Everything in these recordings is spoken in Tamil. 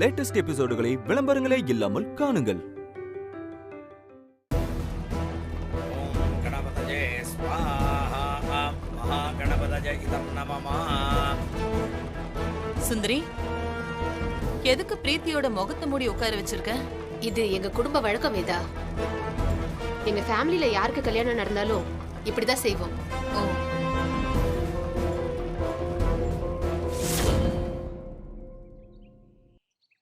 லேட்டஸ்ட் எபிசோடுகளை விளம்பரங்களே இல்லாமல் காணுங்கள். சுந்தரி, எதுக்கு பிரீத்தியோட முகத்தை மூடி உட்கார வச்சிருக்க? இது எங்க குடும்ப வழக்கம் வேதா. எங்க ஃபேமிலில யாருக்கு கல்யாணம் நடந்தாலும் இப்படிதான் செய்வோம். ஓ,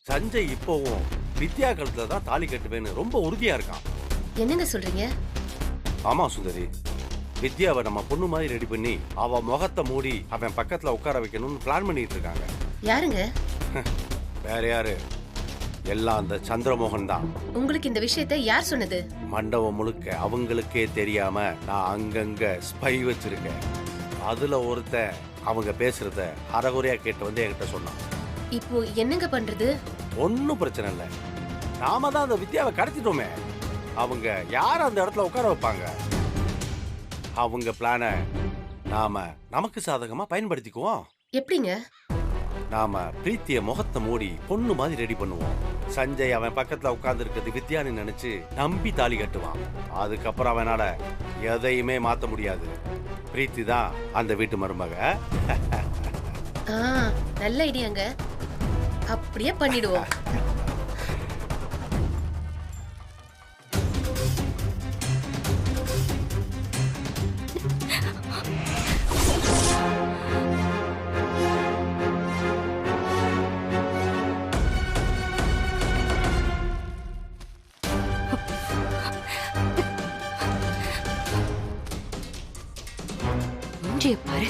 சஞ்சய் இப்போவும் வித்யா கழுத்துல தான் தாலி கட்டுவேன்னு ரொம்ப உறுதியா இருக்கான். என்னங்க சொல்றீங்க? ஆமா சுந்தரி, வித்யாவை நம்ம பொண்ணு மாதிரி ரெடி பண்ணி அவ முகத்தை மூடி அவன் பக்கத்துல உட்கார வைக்கணும்னு பிளான் பண்ணிட்டு இருக்காங்க. யாருங்க? வேற யாரு? எல்லாம் அந்த சந்திரமோகன் தான். உங்களுக்கு இந்த விஷயத்தை யார் சொன்னது? மண்டபம் முழுக்க அவங்களுக்கே தெரியாம நான் அங்கங்க ஸ்பை வச்சிருக்கேன். அதுல ஒருத்தன் அவங்க பேசுறத அறகுறையா கேட்டு வந்து என்கிட்ட சொன்னான். இப்போ என்னங்க பண்றது? ஒன்னும் பிரச்சனை இல்லை, நாம தான் அந்த வித்யாவை கடத்திட்டோமே. அவங்க யார் அந்த இடத்துல உட்கார வைப்பாங்க? அவங்க பிளான நாம நமக்கு சாதகமா பயன்படுத்திக்குவோம். எப்படிங்க? நாம பிரீத்திய முகத்தை மூடி பொண்ணு மாதிரி ரெடி பண்ணுவோம். சஞ்சய் அவன் பக்கத்துல உட்கார்ந்து இருக்கிறது வித்யான்னு நினைச்சு நம்பி தாலி கட்டுவான். அதுக்கப்புறம் அவனால எதையுமே மாத்த முடியாது. பிரீத்தி தான் அந்த வீட்டு மருமக. நல்ல ஐடியாங்க. அப்படியே பண்ணிடுவோம். பாரு,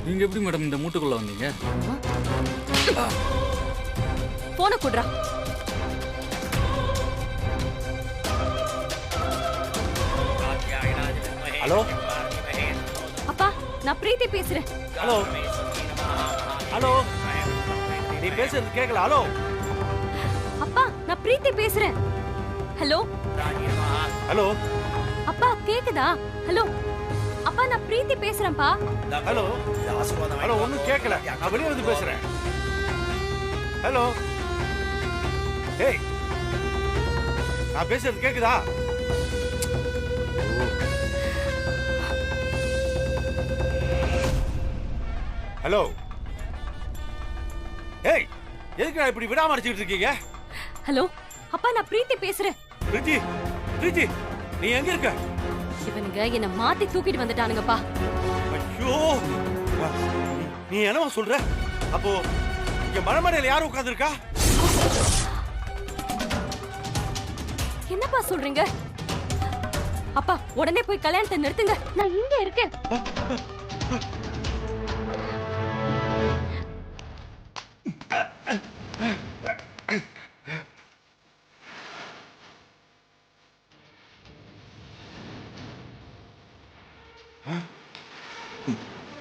நீங்க எப்படி மேடம் இந்த மூட்டுக்குள்ள வந்தீங்க? போன குடுறா. ஹலோ அப்பா, நான் பிரீத்தி பேசுறேன். ஹலோ ஹலோ, நீ பேசுறது கேட்கல. ஹலோ அப்பா, நான் பிரீத்தி பேசுறேன். ஹலோ ஹலோ அப்பா, கேக்குதா? ஹலோ அப்பா, நான் பிரீத்தி பேசுறேன்ப்பா. ஹலோ ஹலோ, ஒன்னும் கேட்கல. நான் வெளியே வந்து பேசுறேன். ஹலோ, ஏய், நான் பேசுறது கேக்குதா? ஹலோ, ஏய், எதுக்கு இப்படி விடாம அடிச்சுட்டு இருக்கீங்க? ஹலோ அப்பா, நான் பிரீத்தி பேசுறேன். பிரீத்தி, பிரீத்தி, நீ எங்க இருக்க? இவனுங்க என்ன மாத்தி தூக்கிட்டு வந்துட்டானுங்கப்பா. ஐயோ, நீ என்னவா சொல்ற? அப்போ இங்க மரமடையில யாரும் உட்கார்ந்திருக்கா? என்னப்பா சொல்றீங்க? அப்பா, உடனே போய் கல்யாணத்தை நிறுத்துங்க. நான் இங்க இருக்கேன்.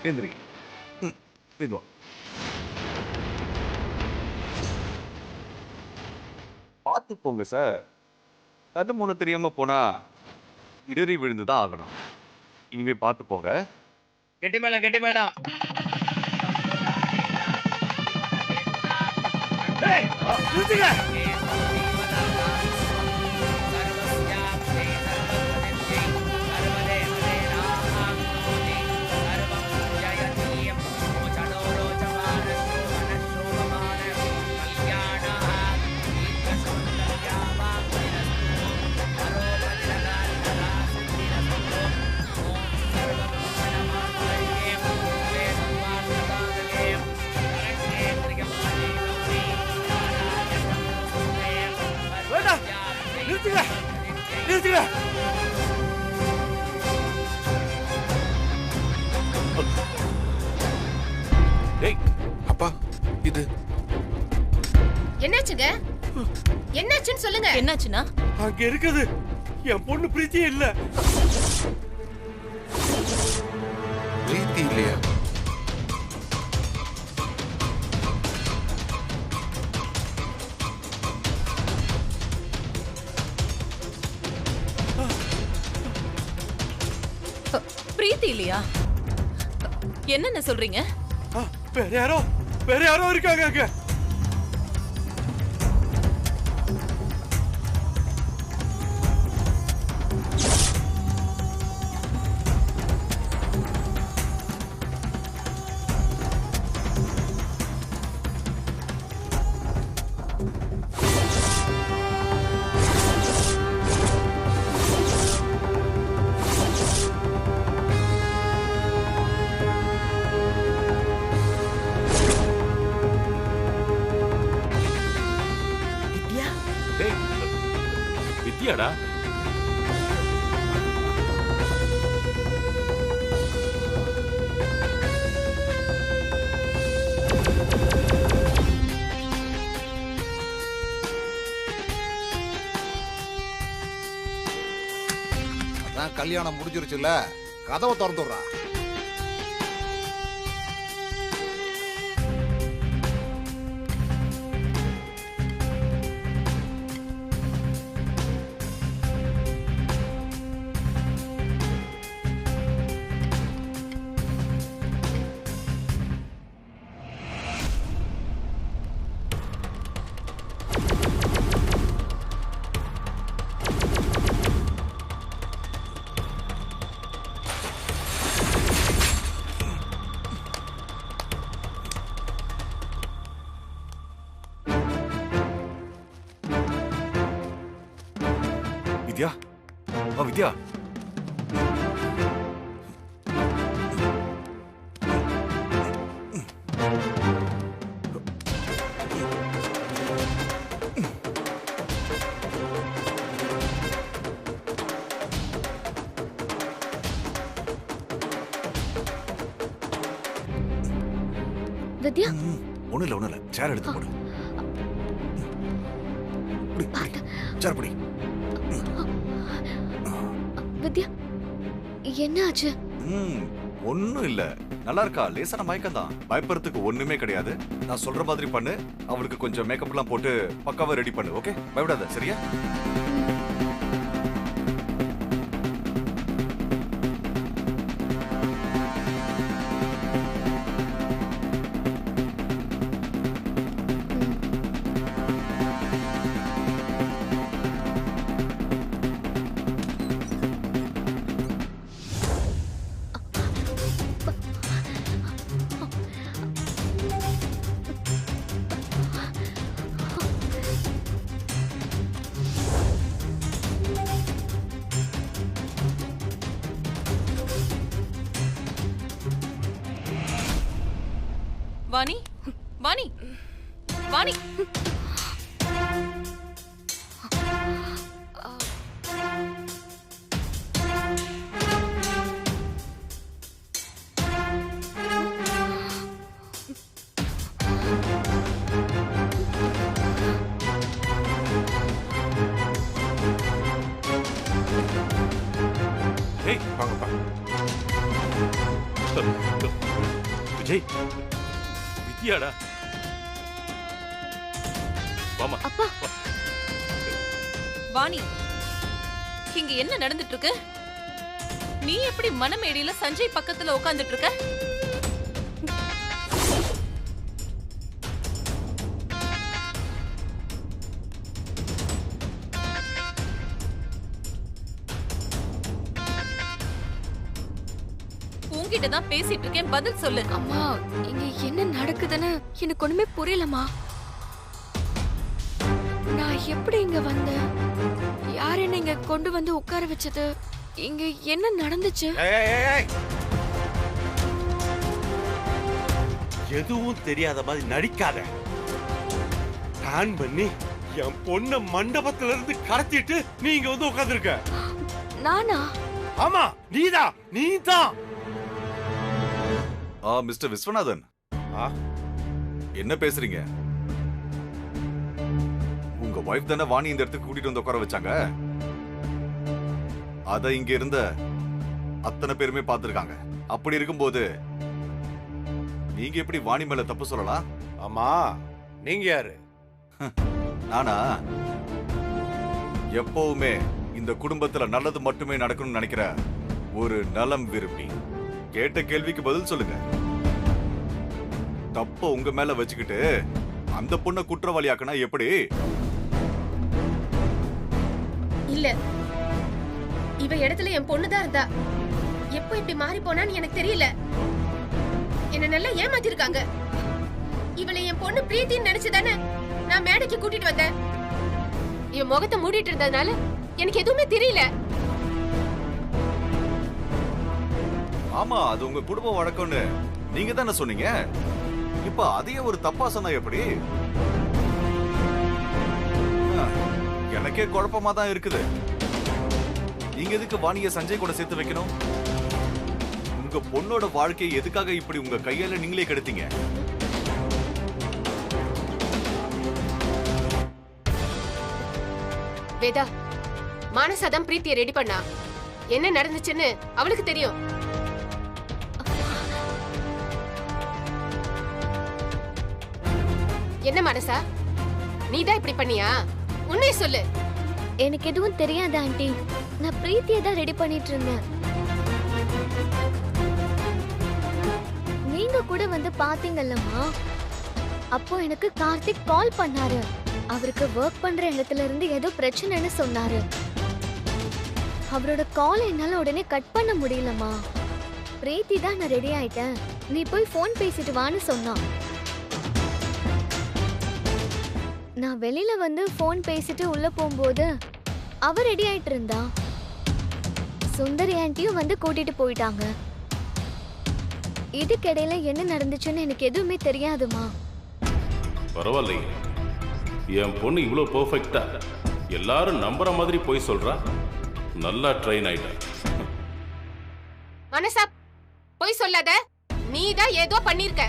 எந்திரி. பார்த்து போங்க சார். அது மூணு தெரியாம போனா இடறி விழுந்துதான் ஆகணும். இனிமே பார்த்து போங்க. கெட்டி மேடம், கெட்டி மேடம். நிறுத்துங்க. நிறுத்துங்க, நிறுத்துங்க. டேய், அப்பா, இது என்னாச்சுங்க? என்னாச்சுன்னு சொல்லுங்க. என்னாச்சுன்னா? அங்க இருக்குது என் பொண்ணு பிரீத்தியே இல்ல. பிரீத்தி இல்லையா? பிரீத்தி இல்லையா? என்னென்ன சொல்றீங்க? வேற யாரோ இருக்காங்க அங்க. வித்யாடா, அதான் கல்யாணம் முடிஞ்சிருச்சுல்ல, கதவை திறந்து விடுறா. வித்யா, வித்யா. வித்யா, ஒண்ணு இல்ல சேர் எடுத்து போடு. சேர் படி. வித்யா, என்ன ஆச்சு? ஒண்ணும் இல்ல, நல்லா இருக்கா. லேசான மயக்கம் தான், பயப்படுறதுக்கு ஒண்ணுமே கிடையாது. நான் சொல்ற மாதிரி பண்ணு. அவளுக்கு கொஞ்சம் மேக்கப் எல்லாம் போட்டு பக்காவா ரெடி பண்ணு. ஓகே, பயப்படாத, சரியா? வாணி, வாணி, வாணி. ஏய் வாங்கப்பா. விஜய், வித்யாடா, வாமா. அப்பா, வாணி, இங்க என்ன நடந்துட்டு இருக்கு? நீ எப்படி மனமேடையில சஞ்சய் பக்கத்துல உட்கார்ந்துட்டு இருக்க? உன்கிட்ட தான் பேசிட்டு இருக்கேன், பதில் சொல்லு. அம்மா, இங்க என்ன நடக்குதுன்னு எனக்கு ஒண்ணுமே புரியலம்மா. நான் எப்படி இங்க வந்தேன்? யார் என்ன இங்க கொண்டு வந்து உட்கார வச்சது? இங்க என்ன நடந்துச்சு? எதுவும் தெரியாத மாதிரி நடிக்காத. பிளான் பண்ணி என் பொண்ண மண்டபத்துல இருந்து கடத்திட்டு நீ இங்க வந்து உட்கார்ந்திருக்க. நானா? ஆமா, நீதான். மிஸ்டர் விஸ்வநாதன், என்ன பேசுறீங்க? உங்க வைஃப் தானே வாணி இந்த இடத்துக்கு கூட்டிட்டு வந்து உட்கார வச்சாங்க. அத இங்க இருந்த அத்தனை பேருமே பார்த்திருக்காங்க. அப்படி இருக்கும்போது நீங்க எப்படி வாணி மேல தப்பு சொல்லலாம்? ஆமா, நீங்க யாரு? நானா? எப்பவுமே இந்த குடும்பத்துல நல்லது மட்டுமே நடக்கணும்னு நினைக்கிற ஒரு நலம் விரும்பி. கேட்ட கேள்விக்கு பதில் சொல்லுங்க. தப்ப உங்க மேல வச்சுக்கிட்டு அந்த பொண்ணை குற்றவாளியாக்குனா எப்படி? இல்ல, இவ இடத்துல என் பொண்ணுதான் இருந்தா. எப்போ இப்படி மாறி போனான்னு எனக்கு தெரியல. என்ன நல்லா ஏமாத்திருக்காங்க. இவளை என் பொண்ணு பிரீத்தின்னு நினைச்சுதானே நான் மேடைக்கு கூட்டிட்டு வந்தேன். இவன் முகத்தை மூடிட்டு இருந்ததுனால எனக்கு எதுவுமே தெரியல. ஆமா, அது உங்க குடும்ப வழக்கம்னு நீங்க தானே சொன்னீங்க. இப்ப அதையே ஒரு தப்பா சொன்னா எப்படி? எனக்கே குழப்பமா தான் இருக்குது. நீங்க எதுக்கு வாணிய சஞ்சய் கூட சேர்த்து வைக்கணும்? உங்க பொண்ணோட வாழ்க்கையை எதுக்காக இப்படி உங்க கையால நீங்களே கெடுத்தீங்க? வேதா, மானசாதான் பிரீத்தியை ரெடி பண்ணா. என்ன நடந்துச்சுன்னு அவளுக்கு தெரியும். என்ன மனசா, நீதான் இப்படி பண்ணியா? உண்மையை சொல்லு. எனக்கு எதுவும் தெரியாது ஆண்டி. நான் பிரீத்தியை தான் ரெடி பண்ணிட்டு இருந்தேன். நீங்க கூட வந்து பாத்தீங்கல்லம்மா. அப்போ எனக்கு கார்த்திக் கால் பண்ணாரு. அவருக்கு ஒர்க் பண்ற இடத்துல இருந்து ஏதோ பிரச்சனைன்னு சொன்னாரு. அவரோட கால் என்னால உடனே கட் பண்ண முடியலம்மா. பிரீத்தி தான் நான் ரெடி ஆயிட்டேன், நீ போய் போன் பேசிட்டு வான்னு சொன்னான். நான் வெளியில வந்து போன் பேசிட்டு உள்ள போகும்போது அவ ரெடி ஆயிட்டு இருந்தா. சுந்தரி ஆண்டியும் வந்து கூட்டிட்டு போயிட்டாங்க. இதுக்கிடையில என்ன நடந்துச்சுன்னு எனக்கு எதுவுமே தெரியாதுமா. பரவாயில்லைங்க, என் பொண்ணு இவ்வளோ பெர்ஃபெக்ட்டா எல்லாரும் நம்புற மாதிரி போய் சொல்றா. நல்லா ட்ரெயின் ஆயிட்டா. மனசா, போய் சொல்லாத. நீதான் ஏதோ பண்ணிருக்க.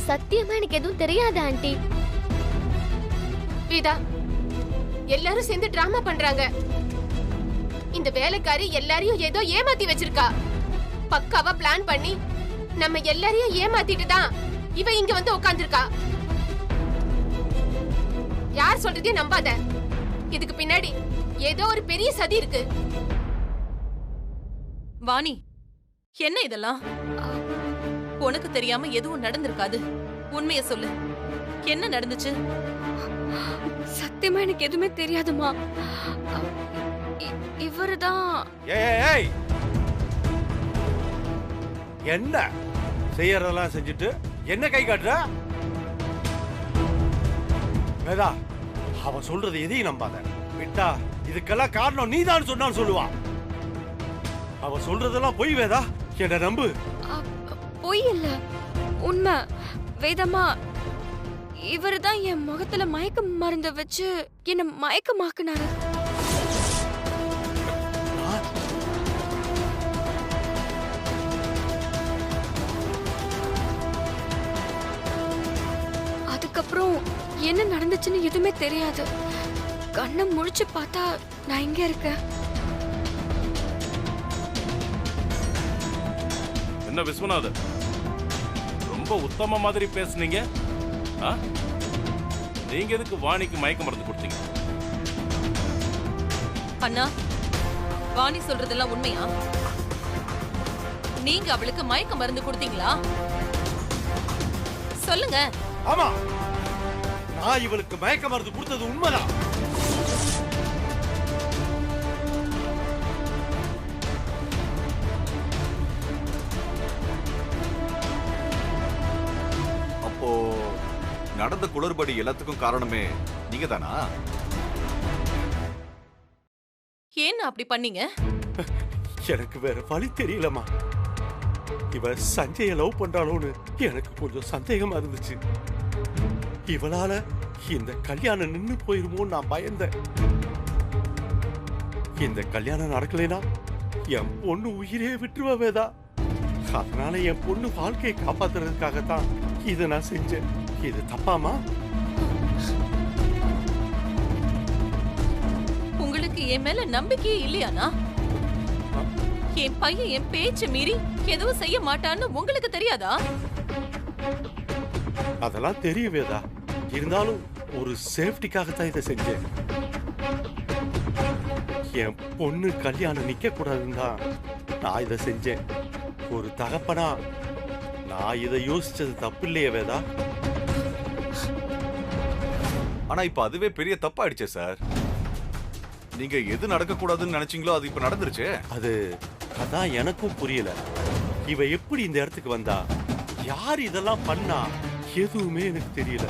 சத்தியமா எனக்கு எதுவும் தெரியாது ஆண்டி. வேதா, எல்லாரும் சேர்ந்து டிராமா பண்றாங்க. இந்த வேலைக்காரி எல்லாரையும் ஏதோ ஏமாத்தி வச்சிருக்கா. பக்காவா பிளான் பண்ணி நம்ம எல்லாரையும் ஏமாத்திட்டு தான் இவ இங்க வந்து உட்கார்ந்திருக்கா. யார் சொல்றதையும் நம்பாத. இதுக்கு பின்னாடி ஏதோ ஒரு பெரிய சதி இருக்கு. வாணி, என்ன இதெல்லாம்? உனக்கு தெரியாம எதுவும் நடந்திருக்காது. உண்மையை சொல்லு, என்ன நடந்துச்சு? சத்தியமா எனக்கு எதுவுமே தெரியாதுமா. இவருதான். ஏய், என்ன செய்யறதெல்லாம் செஞ்சுட்டு என்ன கை காட்டுற? வேதா, அவன் சொல்றது எதையும் நம்பாத. விட்டா இதுக்கெல்லாம் காரணம் நீதான் சொன்னான்னு சொல்லுவான். அவன் சொல்றதெல்லாம் பொய். வேதா, என்ன நம்பு. பொய் இல்ல, உண்மை. வேதம்மா, இவருதான் என் முகத்துல மயக்க மருந்து வச்சு என்ன மயக்கமாக்குனாரு. அதுக்கப்புறம் என்ன நடந்துச்சுன்னு எதுவுமே தெரியாது. கண்ணை முழிச்சு பார்த்தா நான் இங்க இருக்கேன். என்ன விஸ்வநாதன், ரொம்ப உத்தம மாதிரி பேசுனீங்க. நீங்க எதுக்கு வாணிக்கு மயக்க மருந்து கொடுத்தீங்க? அண்ணா, வாணி சொல்றதெல்லாம் உண்மையா? நீங்க அவளுக்கு மயக்க மருந்து கொடுத்தீங்களா? சொல்லுங்க. ஆமா, நான் இவளுக்கு மயக்க மருந்து கொடுத்தது உண்மைதான். அப்போ நடந்த குளறுபடி எல்லாத்துக்கும் காரணமே நீங்க தானா? ஏன் அப்படி பண்ணீங்க? எனக்கு வேற வழி தெரியலமா. இவ சஞ்சய லவ் பண்றாளோன்னு எனக்கு கொஞ்சம் சந்தேகமா இருந்துச்சு. இவளால இந்த கல்யாணம் நின்னு போயிருமோ நான் பயந்தேன். இந்த கல்யாணம் நடக்கலைனா என் பொண்ணு உயிரே விட்டுருவ வேதா. அதனால என் பொண்ணு வாழ்க்கையை காப்பாத்துறதுக்காகத்தான் இதை நான் செஞ்சேன். இது தப்பாமா? உங்களுக்கு என் மேல நம்பிக்கையே இல்லையானா? என் பையன் என் பேச்ச மீறி எதுவும் செய்ய மாட்டான்னு உங்களுக்கு தெரியாதா? அதெல்லாம் தெரியும் வேதா. இருந்தாலும் ஒரு சேஃப்டிக்காகத்தான் இதை செஞ்சேன். என் பொண்ணு கல்யாணம் நிக்க கூடாதுன்னு தான் நான் இதை செஞ்சேன். ஒரு தகப்பனா நான் இதை யோசிச்சது தப்பு இல்லையே வேதா. ஆனா இப்ப அதுவே பெரிய தப்பாயிடுச்சே சார். நீங்க எது நடக்க கூடாதுன்னு நினைச்சீங்களோ அது இப்ப நடந்துருச்சு. அது அதான் எனக்கும் புரியல. இவ எப்படி இந்த இடத்துக்கு வந்தா, யார் இதெல்லாம் பண்ணா, எதுவுமே எனக்கு தெரியல.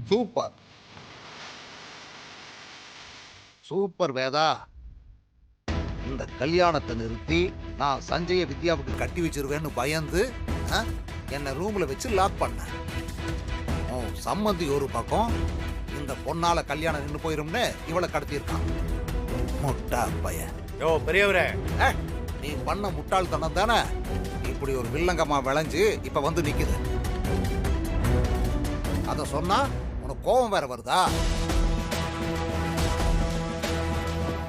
Super super Veda. இந்த கல்யாணத்தை நிறுத்தி நான் சஞ்சய வித்யாவுக்கு கட்டி வச்சிருவேன்னு பயந்து என்ன ரூம்ல வச்சு லாக் பண்ண. சம்மந்தி ஒரு பக்கம், இந்த பொண்ணால கல்யாணம் நின்று போயிரும்னு இவளை கடத்தியிருக்கான். முட்டா பையன். யோ பெரியவரே, நீ பண்ண முட்டாள்தனம் தானே இப்படி ஒரு வில்லங்கமா விளைஞ்சு இப்ப வந்து நிக்குது. அத சொன்னா உனக்கு கோபம் வேற வருதா?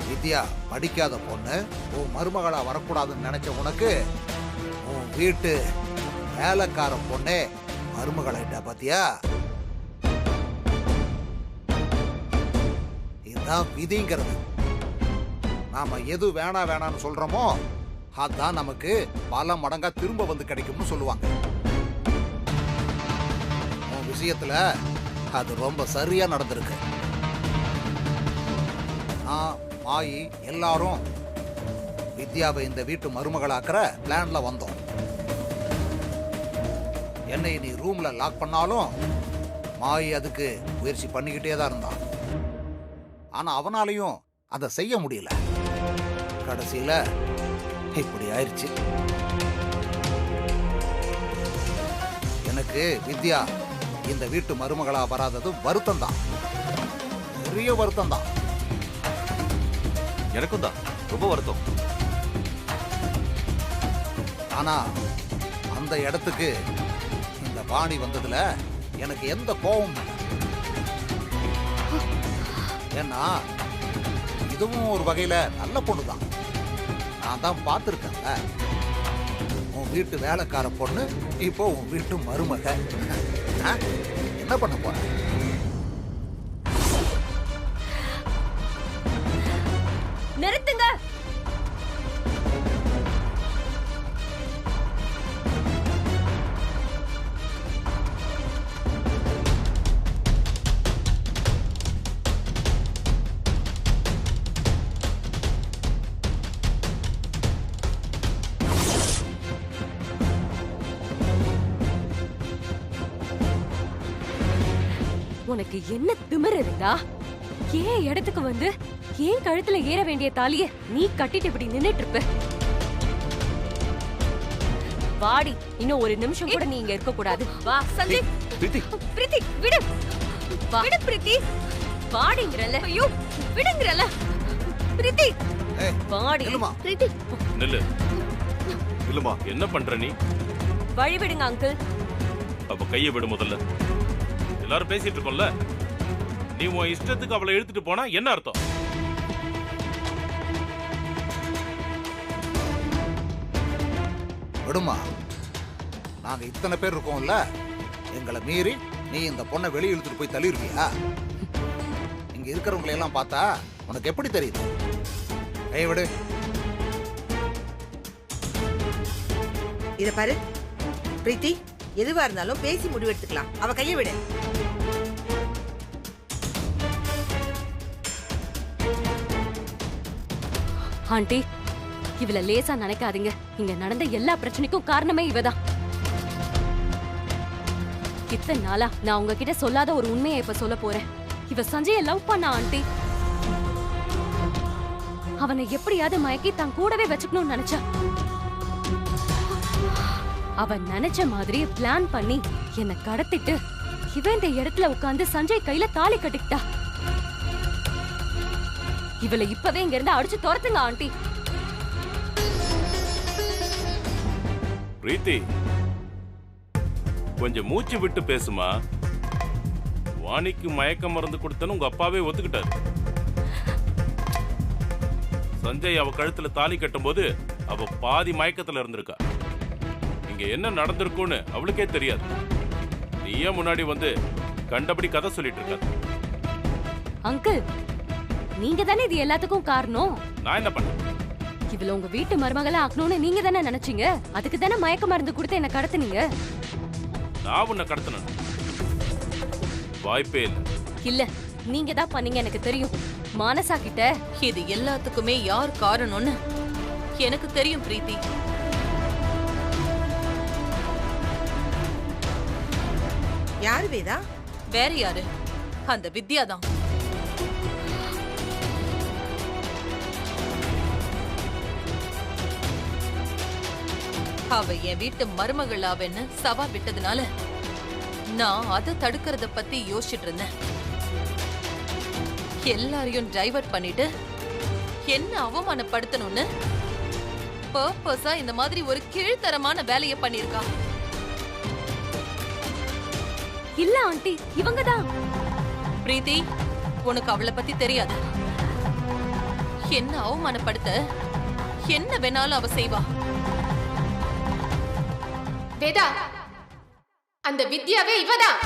வித்யா படிக்காத பொண்ணு, உன் மருமகளா வரக்கூடாதுன்னு நினைச்ச உனக்கு உன் வீட்டு வேலைக்கார பொண்ணே மருமகளாயிட்டா பாத்தியா? இதுதான் விதிங்கிறது. நாம எது வேணான்னு சொல்றோமோ அதான் நமக்கு பல மடங்கா திரும்ப வந்து கிடைக்கும்னு சொல்லுவாங்க. உன் விஷயத்துல அது ரொம்ப சரியா நடந்திருக்கு. மாயி எல்லாரும் வித்யாவை இந்த வீட்டு மருமகளாக்குற பிளான்ல வந்தோம். என்னை நீ ரூம்ல லாக் பண்ணாலும் மாயி அதுக்கு முயற்சி பண்ணிக்கிட்டே தான் இருந்தான். ஆனா அவனாலையும் அதை செய்ய முடியல. கடைசியில இப்படி ஆயிடுச்சு. எனக்கு வித்யா இந்த வீட்டு மருமகளா வராதது வருத்தம் தான், பெரிய வருத்தம் தான். எனக்கும் தான் ரொம்ப வருத்தம். ஆனா அந்த இடத்துக்கு இந்த வாணி வந்ததுல எனக்கு எந்த கோபமும் இல்லை. ஏன்னா இதுவும் ஒரு வகையில நல்ல பொண்ணுதான். நான் தான் பார்த்துருக்கேன்ல. உன் வீட்டு வேலைக்கார பொண்ணு இப்போ உன் வீட்டு மருமக. என்ன பண்ண போற? நிறுத்துங்க. உனக்கு என்ன திமிரு இருந்தா ஏன் இடத்துக்கு வந்து ஏன் கழுத்துல ஏற வேண்டிய தாலிய நீ கட்டிட்டு இப்படி நின்னுட்டு இருப்ப? வாடி, இன்னும் ஒரு நிமிஷம் கூட நீ இங்க இருக்க கூடாது. வா சஞ்சய். பிரீத்தி, பிரீத்தி விடு. விடு பிரீத்தி. வாடிங்கறல. ஐயோ விடுங்கறல. பிரீத்தி வாடி. பிரீத்தி நில்லு. இல்லம்மா. என்ன பண்ற நீ? வழி விடுங்க அங்கிள். அப்ப கையை விடு முதல்ல. எல்லாரும் பேசிட்டு இருக்கோம்ல, நீ உன் இஷ்டத்துக்கு அவளை இழுத்துட்டு போனா என்ன அர்த்தம்? விடுமா, நாங்க இத்தனை பேர் இருக்கோம்ல, எங்களை மீறி நீ இந்த பொண்ணை வெளியே இழுத்துட்டு போய் தள்ளிருவியா? இங்க இருக்கிறவங்களை எல்லாம் பார்த்தா உனக்கு எப்படி தெரியுது? கையை விடு. இத பாரு பிரீத்தி, எதுவா இருந்தாலும் பேசி முடிவெடுத்துக்கலாம். அவ கையை விடு. ஆண்டி, இவள லேசா நினைக்காதீங்க. இங்க நடந்த எல்லா பிரச்சனைக்கும் காரணமே இவதான். இத்தனை நாளா நான் உங்ககிட்ட சொல்லாத ஒரு உண்மையை இப்ப சொல்ல போறேன். இவ சஞ்சய லவ் பண்ணா ஆண்டி. அவனை எப்படியாவது மயக்கி தான் கூடவே வச்சுக்கணும்னு நினைச்சா. அவன் நினைச்ச மாதிரி பிளான் பண்ணி என்ன கடத்திட்டு இவன் இந்த இடத்துல உட்கார்ந்து சஞ்சய் கையில தாலி கட்டிக்கிட்டா. இவளை இப்பவே இங்க இருந்து அடிச்சு துரத்துங்க ஆண்டி. பிரீத்தி, கொஞ்சம் மூச்சு விட்டு பேசுமா. வாணிக்கு மயக்க மருந்து கொடுத்தன்னு உங்க அப்பாவே ஒத்துக்கிட்டாரு. சஞ்சய் அவ கழுத்துல தாலி கட்டும்போது அவ பாதி மயக்கத்துல இருந்திருக்கா. இங்க என்ன நடந்திருக்கும்னு அவளுக்கே தெரியாது. நீ ஏன் முன்னாடி வந்து கண்டபடி கதை சொல்லிட்டு இருக்க? அங்கிள், நீங்க தானே இது எல்லாத்துக்கும் காரணம். நான் என்ன பண்ணேன்? இவள உங்க வீட்டு மருமகளா ஆக்கணும்னு நீங்க தானே நினைச்சீங்க. அதுக்கு தானே மயக்க மருந்து கொடுத்து என்ன கடத்துனீங்க. நான் உன்னை கடத்தினேன்? வாய்ப்பே இல்லை. இல்ல, நீங்க தான் பண்ணீங்க, எனக்கு தெரியும். மானசா கிட்ட இது எல்லாத்துக்குமே யார் காரணம்னு எனக்கு தெரியும் பிரீத்தி. யாரு வேதா? வேற யாரு? அந்த வித்யா தான். அவ என் வீட்டு மருமகள் ஆவேன்னு சவா விட்டதுனால நான் அதை தடுக்கிறத பத்தி யோசிச்சுட்டு இருந்தேன். எல்லாரையும் டைவர்ட் பண்ணிட்டு என்ன அவமானப்படுத்தணும்னு பர்பஸா இந்த மாதிரி ஒரு கீழ்த்தரமான வேலையை பண்ணிருக்கா. இல்ல ஆண்டி, இவங்க தான். பிரீத்தி, உனக்கு அவளை பத்தி தெரியாது. என்ன அவமானப்படுத்த என்ன வேணாலும் அவ செய்வா. வேதா, அந்த வித்யாவே இவதான்.